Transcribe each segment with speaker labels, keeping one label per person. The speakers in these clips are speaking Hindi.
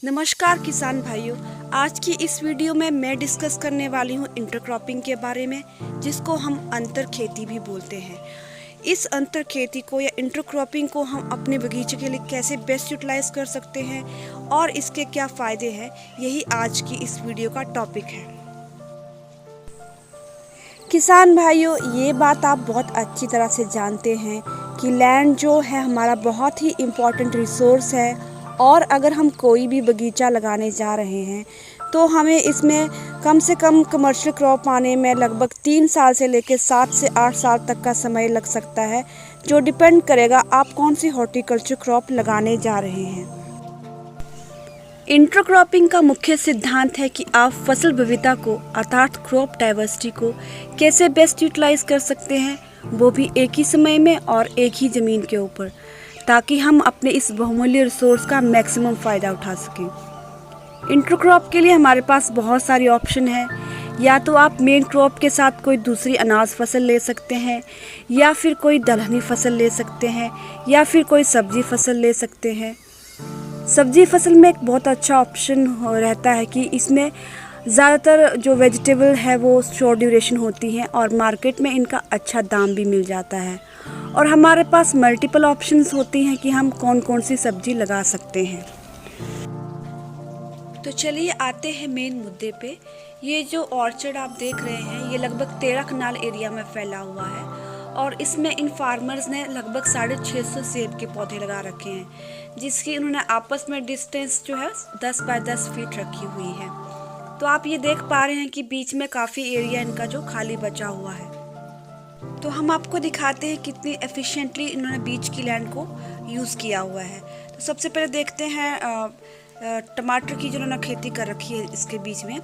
Speaker 1: नमस्कार किसान भाइयों। आज की इस वीडियो में मैं डिस्कस करने वाली हूँ इंटरक्रॉपिंग के बारे में, जिसको हम अंतर खेती भी बोलते हैं। इस अंतर खेती को या इंटरक्रॉपिंग को हम अपने बगीचे के लिए कैसे बेस्ट यूटिलाइज कर सकते हैं और इसके क्या फ़ायदे हैं, यही आज की इस वीडियो का टॉपिक है। किसान भाइयों, ये बात आप बहुत अच्छी तरह से जानते हैं कि लैंड जो है हमारा बहुत ही इम्पोर्टेंट रिसोर्स है, और अगर हम कोई भी बगीचा लगाने जा रहे हैं तो हमें इसमें कम से कम कमर्शियल क्रॉप आने में लगभग 3 साल से लेकर 7 से 8 साल तक का समय लग सकता है, जो डिपेंड करेगा आप कौन सी हॉर्टिकल्चर क्रॉप लगाने जा रहे हैं। इंटरक्रॉपिंग का मुख्य सिद्धांत है कि आप फसल विविधता को अर्थात क्रॉप डाइवर्सिटी को कैसे बेस्ट यूटिलाइज कर सकते हैं, वो भी एक ही समय में और एक ही ज़मीन के ऊपर, ताकि हम अपने इस बहुमूल्य रिसोर्स का मैक्सिमम फ़ायदा उठा सकें। इंटरक्रॉप के लिए हमारे पास बहुत सारी ऑप्शन है। या तो आप मेन क्रॉप के साथ कोई दूसरी अनाज फसल ले सकते हैं, या फिर कोई दलहनी फसल ले सकते हैं, या फिर कोई सब्जी फसल ले सकते हैं। सब्जी फसल में एक बहुत अच्छा ऑप्शन रहता है कि इसमें ज़्यादातर जो वेजिटेबल है वो शॉर्ट ड्यूरेशन होती हैं और मार्केट में इनका अच्छा दाम भी मिल जाता है, और हमारे पास मल्टीपल ऑप्शंस होती हैं कि हम कौन कौन सी सब्जी लगा सकते हैं। तो चलिए आते हैं मेन मुद्दे पे। ये जो ऑर्चर्ड आप देख रहे हैं ये लगभग 13 कनाल एरिया में फैला हुआ है, और इसमें इन फार्मर्स ने लगभग 650 सेब के पौधे लगा रखे हैं, जिसकी उन्होंने आपस में डिस्टेंस जो है 10 बाय 10 फीट रखी हुई है। तो आप ये देख पा रहे हैं कि बीच में काफ़ी एरिया इनका जो खाली बचा हुआ है। तो हम आपको दिखाते हैं कितनी एफिशिएंटली इन्होंने बीच की लैंड को यूज़ किया हुआ है। तो सबसे पहले देखते हैं टमाटर की जो उन्होंने खेती कर रखी है इसके बीच में।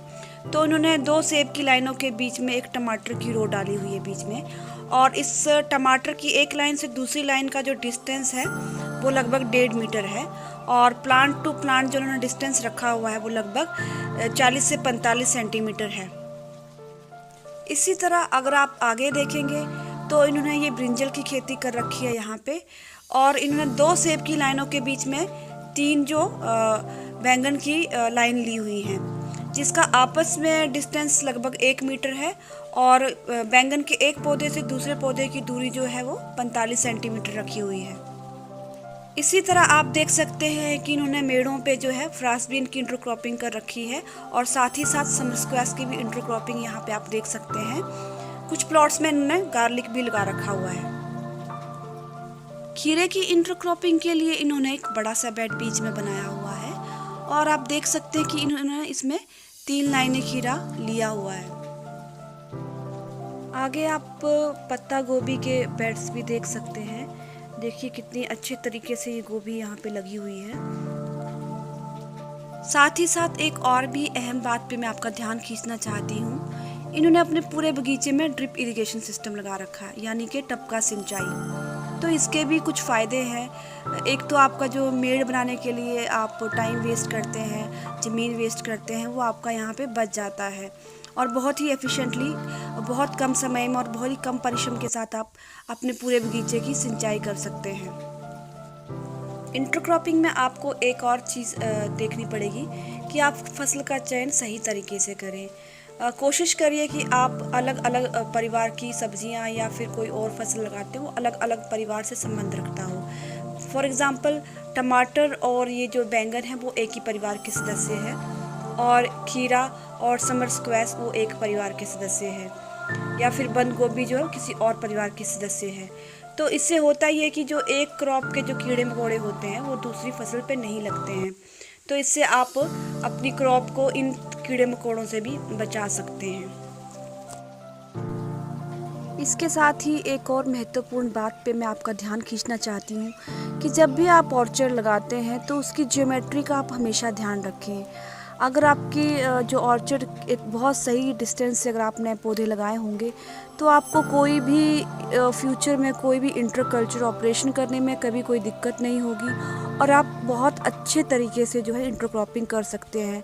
Speaker 1: तो इन्होंने 2 सेब की लाइनों के बीच में एक टमाटर की रो डाली हुई है बीच में, और इस टमाटर की एक लाइन से दूसरी लाइन का जो डिस्टेंस है वो लगभग 1.5 मीटर है, और प्लांट टू प्लांट जो उन्होंने डिस्टेंस रखा हुआ है वो लगभग 40 से 45 सेंटीमीटर है। इसी तरह अगर आप आगे देखेंगे तो इन्होंने ये ब्रिंजल की खेती कर रखी है यहाँ पे, और इन्होंने 2 सेब की लाइनों के बीच में 3 जो बैंगन की लाइन ली हुई हैं, जिसका आपस में डिस्टेंस लगभग 1 मीटर है, और बैंगन के एक पौधे से दूसरे पौधे की दूरी जो है वो 45 सेंटीमीटर रखी हुई है। इसी तरह आप देख सकते हैं कि इन्होंने मेड़ों पे जो है फ्रांसबीन की इंटरक्रॉपिंग कर रखी है, और साथ ही साथ समर स्क्वैश की भी इंटरक्रॉपिंग यहाँ पे आप देख सकते हैं। कुछ प्लॉट्स में इन्होंने गार्लिक भी लगा रखा हुआ है। खीरे की इंटरक्रॉपिंग के लिए इन्होंने एक बड़ा सा बेड बीच में बनाया हुआ है, और आप देख सकते हैं कि इन्होंने इसमें 3 लाइनें खीरा लिया हुआ है। आगे आप पत्ता गोभी के बेड्स भी देख सकते हैं। देखिए कितनी अच्छे तरीके से ये गोभी यहाँ पे लगी हुई है। साथ ही साथ एक और भी अहम बात पे मैं आपका ध्यान खींचना चाहती हूँ। इन्होंने अपने पूरे बगीचे में ड्रिप इरिगेशन सिस्टम लगा रखा है, यानी कि टपका सिंचाई। तो इसके भी कुछ फ़ायदे हैं। एक तो आपका जो मेड़ बनाने के लिए आप टाइम वेस्ट करते हैं, ज़मीन वेस्ट करते हैं, वो आपका यहाँ पे बच जाता है, और बहुत ही एफिशिएंटली, बहुत कम समय में और बहुत ही कम परिश्रम के साथ आप अपने पूरे बगीचे की सिंचाई कर सकते हैं। इंटरक्रॉपिंग में आपको एक और चीज़ देखनी पड़ेगी कि आप फसल का चयन सही तरीके से करें। कोशिश करिए कि आप अलग अलग परिवार की सब्जियां या फिर कोई और फसल लगाते हो, अलग अलग परिवार से संबंध रखता हो। फॉर एग्ज़ाम्पल टमाटर और ये जो बैंगन है वो एक ही परिवार के सदस्य है, और खीरा और समर स्क्वैश वो एक परिवार के सदस्य है, या फिर बंद गोभी जो किसी और परिवार के सदस्य है। तो इससे होता ही है कि जो एक क्रॉप के जो कीड़े मकोड़े होते हैं वो दूसरी फसल पे नहीं लगते हैं। तो इससे आप अपनी क्रॉप को इन कीड़े मकोड़ों से भी बचा सकते हैं। इसके साथ ही एक और महत्वपूर्ण बात पे मैं आपका ध्यान खींचना चाहती हूँ कि जब भी आप ऑर्चर्ड लगाते हैं तो उसकी ज्योमेट्री का आप हमेशा ध्यान रखें। अगर आपकी जो ऑर्चर्ड एक बहुत सही डिस्टेंस से अगर आपने पौधे लगाए होंगे तो आपको कोई भी फ्यूचर में कोई भी इंटरकल्चर ऑपरेशन करने में कभी कोई दिक्कत नहीं होगी, और आप बहुत अच्छे तरीके से जो है इंटरक्रॉपिंग कर सकते हैं,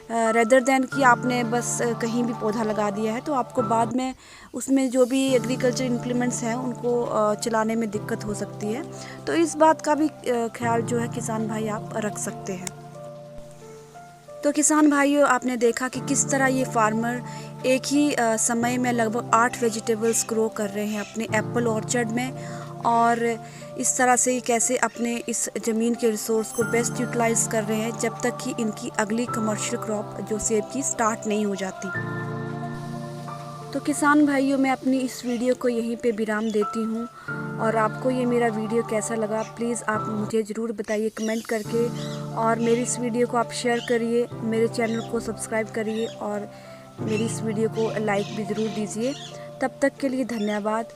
Speaker 1: रेदर देन कि आपने बस कहीं भी पौधा लगा दिया है तो आपको बाद में उसमें जो भी एग्रीकल्चर इम्प्लीमेंट्स हैं उनको चलाने में दिक्कत हो सकती है। तो इस बात का भी ख्याल जो है किसान भाई आप रख सकते हैं। तो किसान भाइयों, आपने देखा कि किस तरह ये फार्मर एक ही समय में लगभग 8 वेजिटेबल्स ग्रो कर रहे हैं अपने एप्पल ऑर्चर्ड में, और इस तरह से ये कैसे अपने इस ज़मीन के रिसोर्स को बेस्ट यूटिलाइज कर रहे हैं जब तक कि इनकी अगली कमर्शियल क्रॉप जो सेब की स्टार्ट नहीं हो जाती। तो किसान भाइयों, मैं अपनी इस वीडियो को यहीं पे विराम देती हूँ, और आपको ये मेरा वीडियो कैसा लगा प्लीज़ आप मुझे ज़रूर बताइए कमेंट करके, और मेरी इस वीडियो को आप शेयर करिए, मेरे चैनल को सब्सक्राइब करिए और मेरी इस वीडियो को लाइक भी ज़रूर दीजिए। तब तक के लिए धन्यवाद।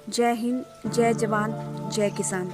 Speaker 1: जय हिंद, जय जवान, जय किसान।